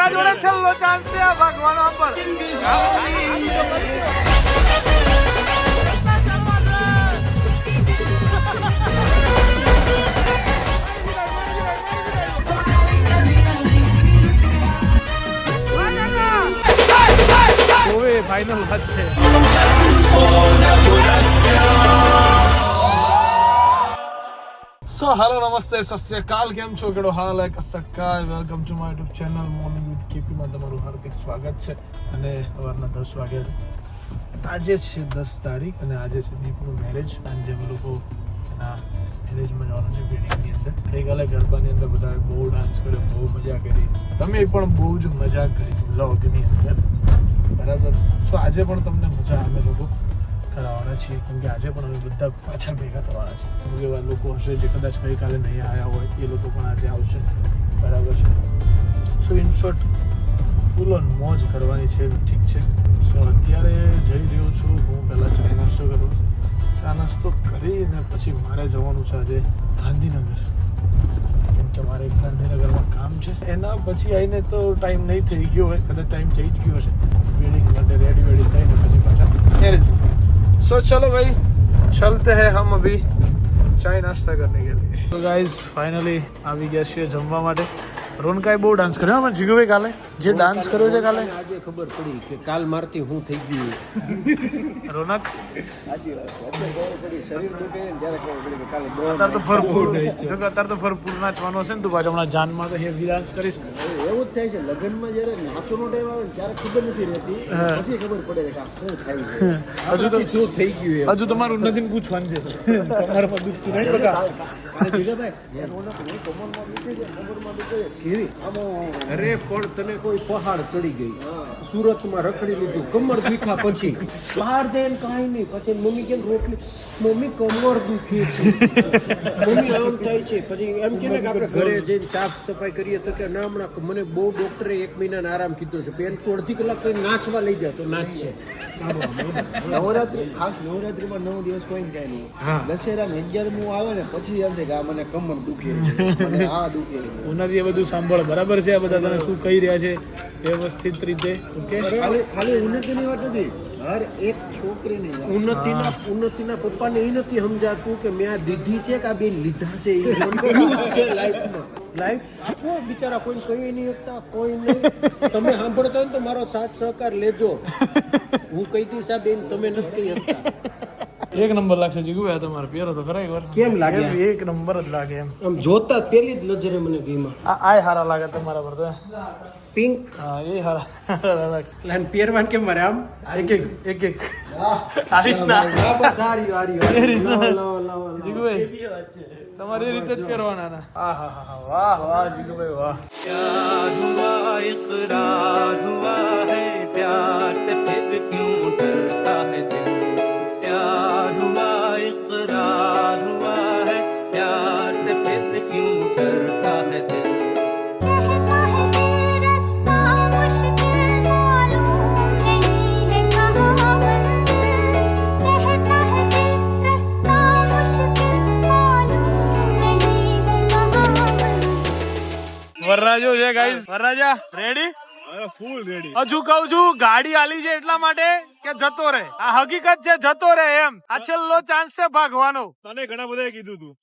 તારા જોડે છેલ્લો ચાન્સ છે આ ભગવાન પર. ફાઇનલ વાત છે. સો હેલો નમસ્તે સત શ્રી અકાલ, કેમ છો? કેડો હાલ હે કસકાય. Welcome to my YouTube channel morning with KP માં તમારું હાર્દિક સ્વાગત છે. અને સવારના 10 વાગ્યા છે. આજે છે 10 તારીખ અને આજે છે દીપનું મેરેજ. આજે અમે લોકો એના મેરેજમાં જવાનું છે વેડિંગની અંદર. ગઈકાલે ગરબાની અંદર બધાએ બહુ ડાન્સ કર્યો, બહુ મજા કરી. તમે પણ બહુ જ મજા કરી વ્લોગની અંદર, બરાબર. સો આજે પણ તમને મજા અમે લોકો કરાવવાના છીએ, કેમ કે આજે પણ અમે બધા પાછા ભેગા થવાના છે. એવા લોકો હશે જે કદાચ ગઈકાલે નહીં આવ્યા હોય, એ લોકો પણ આજે આવશે, બરાબર છે. સો ઇન શોર્ટ ફૂલ ઓન મોજ કરવાની છે, ઠીક છે. સો અત્યારે જઈ રહ્યો છું હું પહેલાં ચા નાસ્તો કરું. ચા નાસ્તો કરીને પછી મારે જવાનું છે આજે ગાંધીનગર, કેમ કે મારે ગાંધીનગરમાં કામ છે. એના પછી આવીને તો ટાઈમ નહીં થઈ ગયો હોય, કદાચ ટાઈમ થઈ જ ગયો હશે વેડિંગ માટે રેડી થઈને પછી પાછા મેરેજ. सो चलो भाई चलते हैं हम अभी चाय नाश्ता करने के लिए. तो गाइस फाइनली આવી ગયા છીએ જમવા માટે. રોનકાએ બહુ ડાન્સ કર્યો મને જીગુભાઈ કાલે જે ડાન્સ કર્યો છે કાલે આજે ખબર પડી કે કાલ મારતી હું થઈ ગયું. રોનક આજે ખબર પડી શરીર દુખે ત્યારે ખબર પડી કે કાલે અત્યારે તો ભરપૂર અત્યારે તો ભરપૂર નાચવાનો છે ને. તું પાછો હમણાં જાનમાં તો હેવી ડાન્સ કરીશ. એવું જ થાય છે લગ્નમાં જ્યારે નાચવાનો ટાઈમ આવે ત્યારે ખબર નથી રહેતી, પછી ખબર પડે કે આ શું થાય છે. હજુ તો શું થઈ ગયું હજુ તમારું નથી પૂછવાનું છે. તમારા પર દુખતું નહીં બકા. અરે પણ તને કોઈ પહાડ ચડી ગઈ, સુરતમાં રખડી લીધું કમર દુખા, પછી બહાર જઈને કાંઈ નહીં, પછી મમ્મી કેમ રોટલી, મમ્મી કમર દુખે છે, મમ્મી આમ થાય છે, પછી એમ કે ને કે આપણે ઘરે જઈને સાફ સફાઈ કરીએ તો કે ના હમણાં મને બહુ ડોક્ટરે 1 મહિનાનો આરામ કીધો છે, પેન તો અડધી કલાક કોઈ નાચવા લઈ જાય તો નાચ છે. નવરાત્રી ખાસ નવરાત્રીમાં 9 દિવસ કોઈ જાય નહીં. દશેરા ને 11મું આવે ને પછી એમ થાય કે આ મને કમર દુખે છે, મને આ દુખે છે. ઉનાથી એ બધું સાંભળ, બરાબર છે. આ બધા તને શું કહી રહ્યા છે વ્યવસ્થિત રીતે. ઓકે, ખાલી ઉન્નતિની વાત નથી, હર એક છોકરીને ઉન્નતિના પપ્પાને એ નથી સમજાતું કે મેં આ દીધી છે કે આ બેન લીધા છે. એ confused છે લાઈફમાં. લાઈફ આખો બિચારા કોઈ કહી નહીં શકતા, કોઈ નહીં. તમે સાંભળતા હોય ને તો મારો સાથ સહકાર લેજો. હું કહી દઈશ આ બેન તમે નથી કહી શકતા. એક નંબર લાગશે જીગુભાઈ તમારે પહેરો તો ખરા એકવાર. કેમ લાગે? એક નંબર જ લાગે એમ. આમ જોતા પેલી જ નજરે મને ગઈમાં આ હારા લાગે તમારા પર તો. પિંક. હા એ હારા લાગશે. પ્લાન પહેરવાન કેમ મારે આમ એક આ રીતના જીગુભાઈ તમારી રીતે જ પહેરવાના ના. હા વાહ વાહ જીગુભાઈ વાહ. प्यार हुआ इकरार हुआ है प्यार से फिर क्यों डरता है दिल प्यार हुआ इकरार हुआ है प्यार से फिर क्यों डरता है दिल વરરાજો છે ગાઈસ. વરરાજા રેડી? ફૂલ રેડી. હજુ કહું છું ગાડી આલી છે એટલા માટે કે જતો રહે. આ હકીકત છે, જતો રહે એમ. આ છેલ્લો ચાન્સ છે ભાગવાનો. તને ઘણા બધા કીધું તું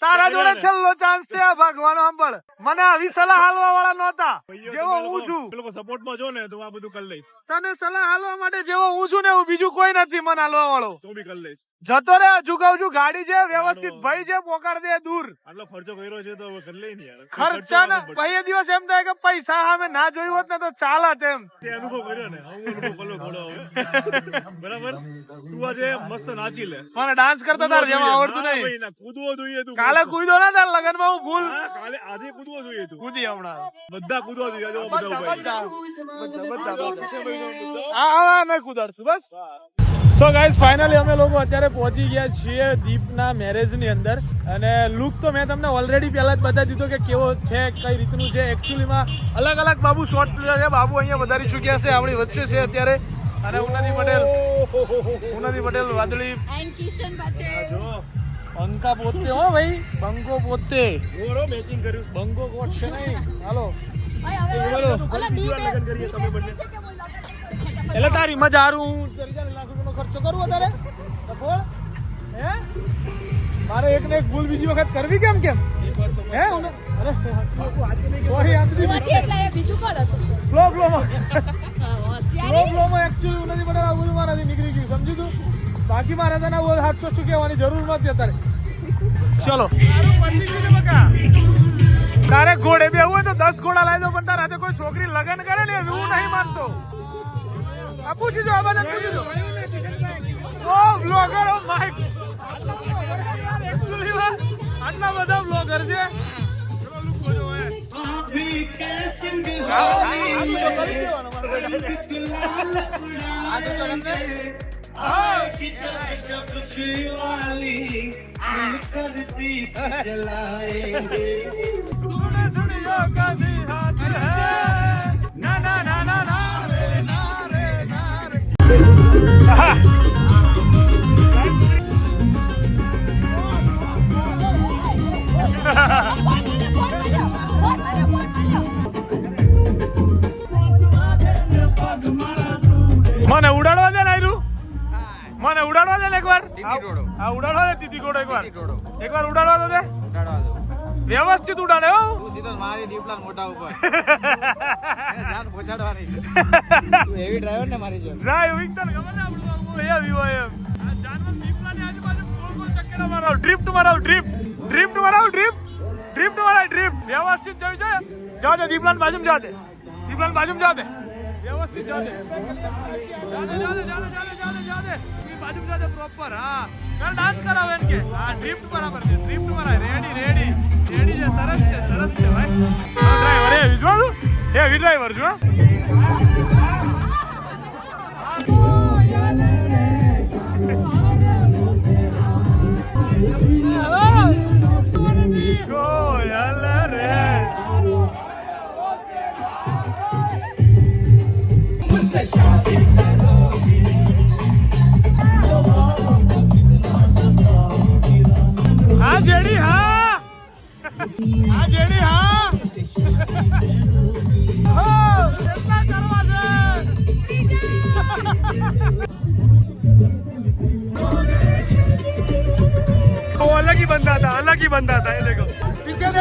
તારા જોડે છેલ્લો ચાન્સ છે આ ભાગવાનો. સાંભળ, મને આવી સલાહ હાલવા વાળા નહોતા જેવો હું છું. લોકો સપોર્ટમાં જો ને તો આ બધું કરી લઈશ. તને સલાહ હાલવા માટે જેવો હું છું ને એવું બીજું કોઈ નથી મને હાલવા વાળો. તો બી કરી લઈશ. જતો રે. હજુ કહું છું ગાડી છે વ્યવસ્થિત ભાઈ છે, પોકાડ દે દૂર. આટલો ખર્ચો કર્યો છે તો હવે કરી લઈ ને યાર. ખર્ચા ને ભાઈ દિવસ એમ થાય કે પૈસા સામે ના જોયું હોત ને તો ચાલત એમ. તે અનુભવ કર્યો ને, હું અનુભવ કર્યો થોડો હવે. બરાબર. તું આજે મસ્ત નાચી લે. મને ડાન્સ કરતા તાર જેમાં આવડતું નહીં. કૂદવો જોઈએ તું. કાલે કૂદ્યો ના તાર લગનમાં હું ભૂલ કાલે આજે કૂદવો જોઈએ તું. કૂદી હમણાં બધા કૂદવા જોઈએ. જો બધા ઉભા હા નહીં કુદાડતું બસ. સો ગાઈઝ ફાઇનલી અમે લોકો અત્યારે પહોંચી ગયા છીએ દીપના મેરેજની અંદર. અને લુક તો મેં તમને ઓલરેડી પહેલા જ બતાવી દીધો કે કેવો છે, કઈ રીતનું છે. એકચ્યુઅલીમાં અલગ અલગ બાબુ શોર્ટ્સ લીધા છે. બાબુ અહીંયા વધારી ચૂક્યા છે, આપણી વચ્ચે છે અત્યારે. અને ઉન્નતિ પટેલ વાદળી બંકા પોતે હો ભાઈ, બંકો પોતે મેચિંગ કર્યું. બંકો કોટ છે નહીં. હાલો એટલે તારી મજા હારું ₹40 લાખ રૂપિયાનો ખર્ચો કરવો તારે બોલ હે મારે એક ને એક ભૂલ બીજી વખત કરવી કેમ હે અરે સોરી આંતરી બીજું કોણ હતું ફ્લો માં એકચ્યુઅલી હું નથી બરાબર બધું મારાથી નીકળી ગયું સમજી તું બાકી મારે તને હાથ ચોખ્ખું કહેવાની જરૂર નથી અત્યારે ચલો તારે ઘોડે બે હોય તો 10 ઘોડા લાવી દો પણ તારા હાથે કોઈ છોકરી લગન કરે ને એવું હું નહીં માનતો આ પૂછી જો આ બધા પૂછી જો ઓ બ્લોગર ઓ માય એકચ્યુઅલી આટલા બધા બ્લોગર છે મને ઉડાડવા દે નાયરું મને ઉડાડવા દે એકવાર આ ઉડાડવા દે દીદી ઘોડો એકવાર ઉડાડવા દે વ્યવસ્થિત ઉડાડે હો તું સીધો મારી દીપલા મોટા ઉપર જાન પહોંચાડવાની તું હેવી ડ્રાઈવર ને મારી જો ડ્રાઈવ વિકતન ખબર ને આપણું હેવી હોય એમ આ જાનમાં દીપલાની આજુબાજુ ગોળ ચક્કરા મારો ડ્રિફ્ટ મારો ડ્રિફ્ટ વ્યવસ્થિત જઈ જા દે દીપલાની બાજુમાં જા દે વ્યવસ્થિત જા દે બાજુમાં જા દે પ્રોપર હા કર ડાન્સ કરાવે એમ કે હા ડ્રિફ્ટ બરાબર છે ડ્રિફ્ટ મારા રેડી છે સરસ છે ભાઈ ડ્રાઈવર એ વિજવાળું હેવી ડ્રાઈવર છું હા જેડી હા કેટલા કરવા છે वो अलग ही बंदा था ये देखो पीछे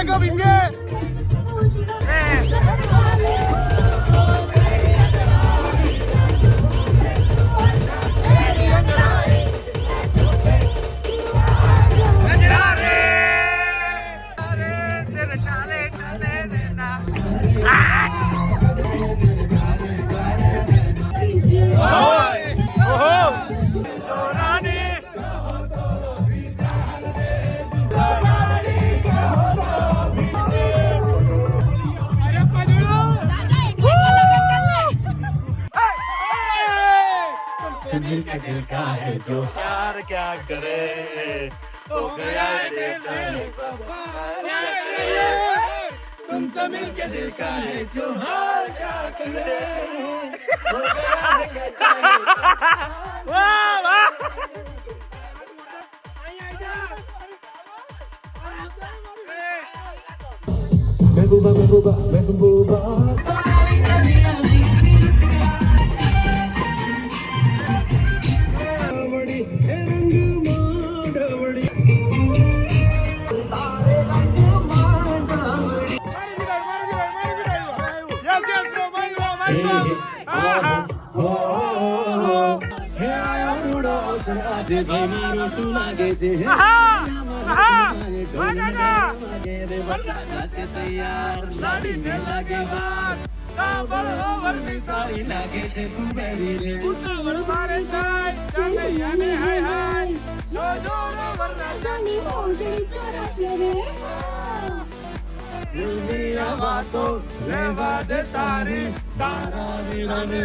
दिल का है जो प्यार क्या करे हो गया तुमसे मिलके दिल का है जो हाल क्या करे हो गया महबूबा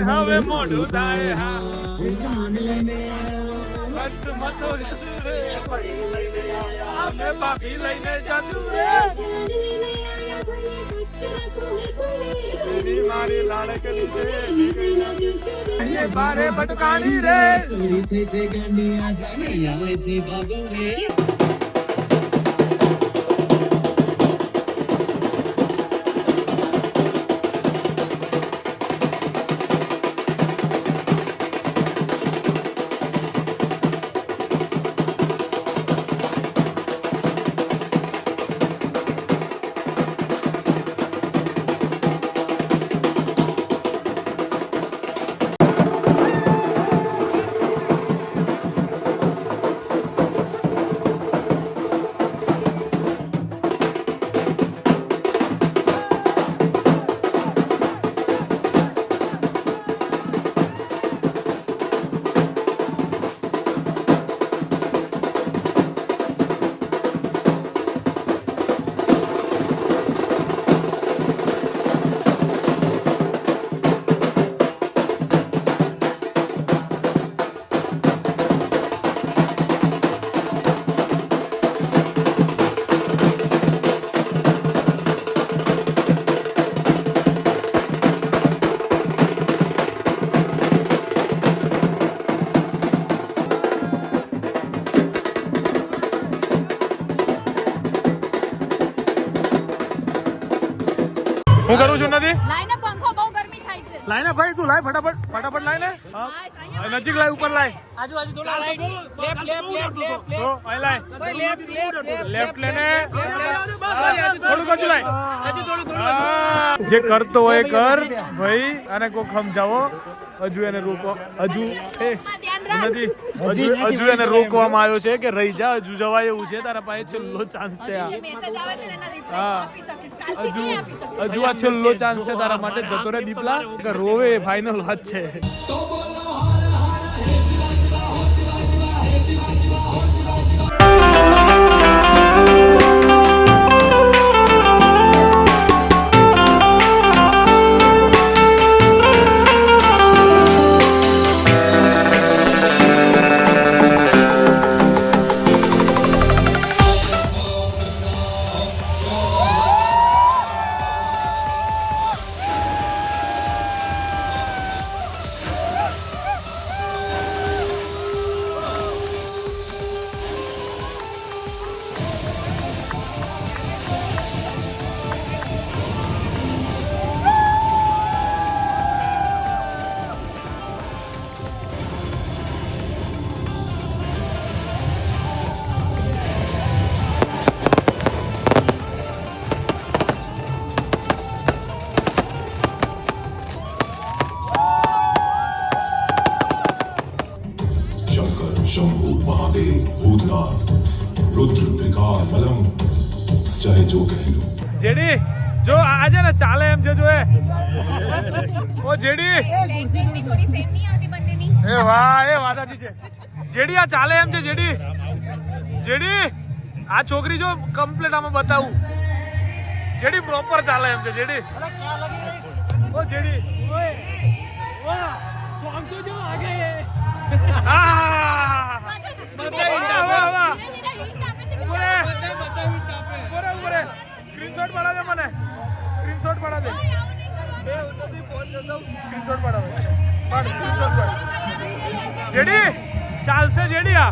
હવે મોઢું થાય હા પાપી લઈને જશું રે મારી લાડકડી છે બારે ભટકાની રે પંખો બહુ ગરમી થાય છે. લાય ને ભાઈ તું લાય ફટાફટ લાય ને હા. અહીંયા નજીક લાય ઉપર લાય આજુબાજુ થોડા રાઈટ લેફ્ટ તો અહીં લાય લેફ્ટ લેને થોડું બાજુ લાય જે કરતો હોય કર ભાઈ અને કોઈ સમજાવો હજુ એને રોકો હજુ હજુ એને રોકવામાં આવ્યો છે કે રહી જા હજુ જવાય એવું છે તારા પાસે છેલ્લો ચાન્સ છે આ મેસેજ આવે છે ને એના રિપ્લાય હા. આપી શકીશ. કાલથી નહીં આપી શકીશ. હજુ આ છેલ્લો ચાન્સ છે તારા માટે જતો રે દીપલા કે રોવે ફાઇનલ વાત છે शंकर शंभु महादेव भूतनाथ रुद्र त्रिकाल बलम चाहे जो कह लो જેડી જો આજે ને ચાલે એમ છે જો એ ઓ જેડી લેગની થોડી સેમ નહીં આવતી બંનેની. એ વાહ એ વાદાજી છે જેડી આ ચાલે એમ છે જેડી જેડી આ છોકરી જો કમ્પ્લીટ આમાં બતાવું જેડી પ્રોપર ચાલે એમ છે જેડી ઓ જેડી હા વાહ વાહ ધીરે ધીરે હિન્ટ આપે છે કે ઉભરે ઉભરે સ્ક્રીનશોટ પાડા દે મને સ્ક્રીનશોટ પાડા દે સ્ક્રીનશોટ પાડા સ્ક્રીનશોટ પાડ જેડી ચાલશે જેડી આ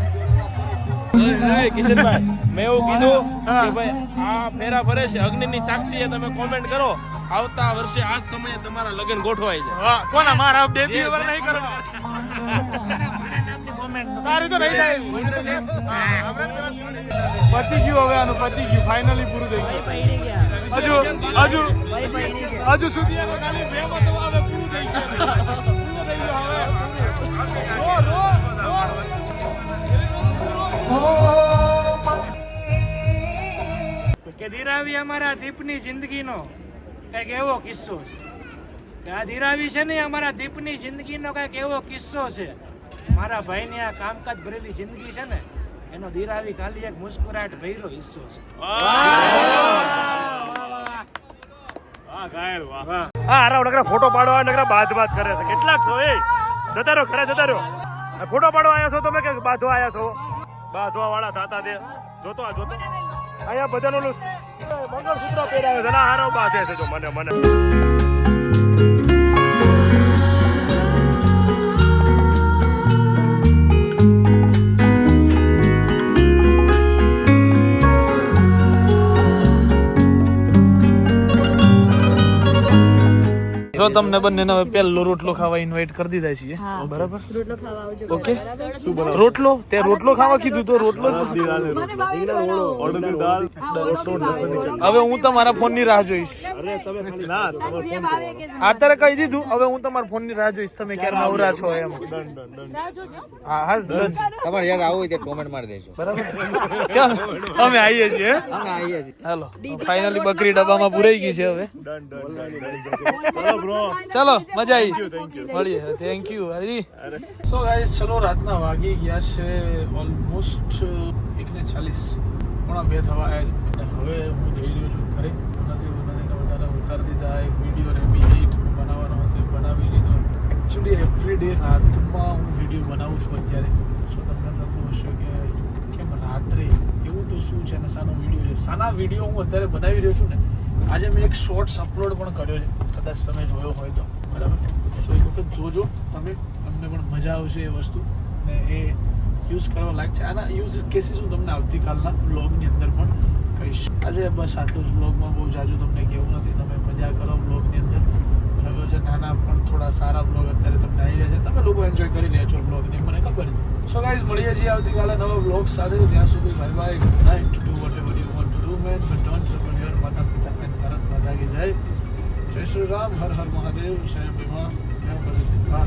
કિશનભાઈ મેં એવું કીધું હા. કે ભાઈ આ ફેરા ફરે છે અગ્નિની સાક્ષીએ તમે કોમેન્ટ કરો આવતા વર્ષે આ જ સમયે તમારા લગ્ન ગોઠવાય છે વાહ કોના મારા ડેબ્યુ એવર નહીં કરો તારી તો નહીં થાય પતી ગયું હવે આનું પતી ગયું ફાઇનલી પૂરું થઈ ગયું હજુ સુધી આનો ખાલી બે મતો આવે પૂરું થઈ ગયું પૂરું થઈ ગયું હવે કે ધીરાવી અમારા દીપની જિંદગીનો કંઈક એવો કિસ્સો છે કે આ ધીરાવી છે ને અમારા દીપની જિંદગીનો કંઈક એવો કિસ્સો છે મારા ભાઈની આ કામકાજ ભરેલી જિંદગી છે ને એનો ધીરાવી ખાલી એક મુસ્કુરાટ ભર્યો હિસ્સો છે. હા હારા નકરા ફોટો પાડવા નકરા બાદ કરે છે કેટલાક છો એ જતા રહ્યો ઘરે જતા રહ્યો ફોટો પાડવા આવ્યા છો તમે કે બાંધવા આવ્યા છો બાંધવા વાળા થતા તે જોતો અહીંયા બધાનો મંગળસૂત્ર પહેરાવે છે ના હારો બાંધે છે જો મને જો તમને બંને પેલો રોટલો ખાવા ઇન્વાઇટ કરી દીધા છીએ બરાબર રોટલો ખાવા આવજો. ઓકે રોટલો તે રોટલો ખાવા કીધું તો રોટલો મને ભાવે જ બનાવો. હવે હું તમારા ફોન ની રાહ જોઈશ જે ભાવે કે અત્યારે કહી દીધું હવે હું તમારા ફોન ની રાહ જોઈશ તમે ક્યારે નવરા છો એમ રાહ જોજો. હા હા done. તમારે યાર આવું હોય તો કોમેન્ટ મારી દેજો બરાબર અમે આવીએ છીએ અમે આવીએ છીએ હાલો ફાઇનલી બકરી ડબ્બામાં પુરાઈ ગઈ છે હવે ચલો મજા આવી મળીએ thank you Hari so guys ચલો રાતના વાગી ગયા છે ઓલમોસ્ટ 1:40 પોણા 2 થવા આવ્યા અને હવે હું જઈ રહ્યો છું ઘરે નથી વધારે ઉતારી દીધા એક વિડીયો રેપી બનાવવાનો હતો એ બનાવી લીધો એકચ્યુઅલી એવરી ડે રાતમાં હું વિડીયો બનાવું છું અત્યારે સો તમને થતું હશે કે કેમ રાત્રે એવું તો શું છે ને સાનો વિડીયો છે સાના વિડીયો હું અત્યારે બનાવી રહ્યો છું ને આજે મેં એક શોર્ટ્સ અપલોડ પણ કર્યો છે કદાચ તમે જોયો હોય તો બરાબર સો એક વખત જોજો તમે તમને પણ મજા આવશે એ વસ્તુ ને એ યુઝ કરવા લાયક છે આના યુઝ કેસીસ હું તમને આવતીકાલના વ્લોગની અંદર પણ કહીશ આજે બસ આટલું જ વ્લોગમાં બહુ જાજુ તમને કેવું નથી તમે મજા કરો વ્લોગની અંદર બરાબર છે. નાના પણ થોડા સારા બ્લોગ અત્યારે તમને આવી રહ્યા છે, તમે લોકો એન્જોય કરી રહ્યા છો બ્લોગને, મને ખબર છે. સો ગાઈઝ મળીએ છીએ આવતીકાલે નવા બ્લોગ સાથે. ત્યાં સુધી bye bye, good night, to do vote ever you want to do man, but don't forget your માતા પિતા એન્ડ ભારત માતા કી જય. જય શ્રી રામ, હર હર મહાદેવ, જય ભીમા, જય ભીમા.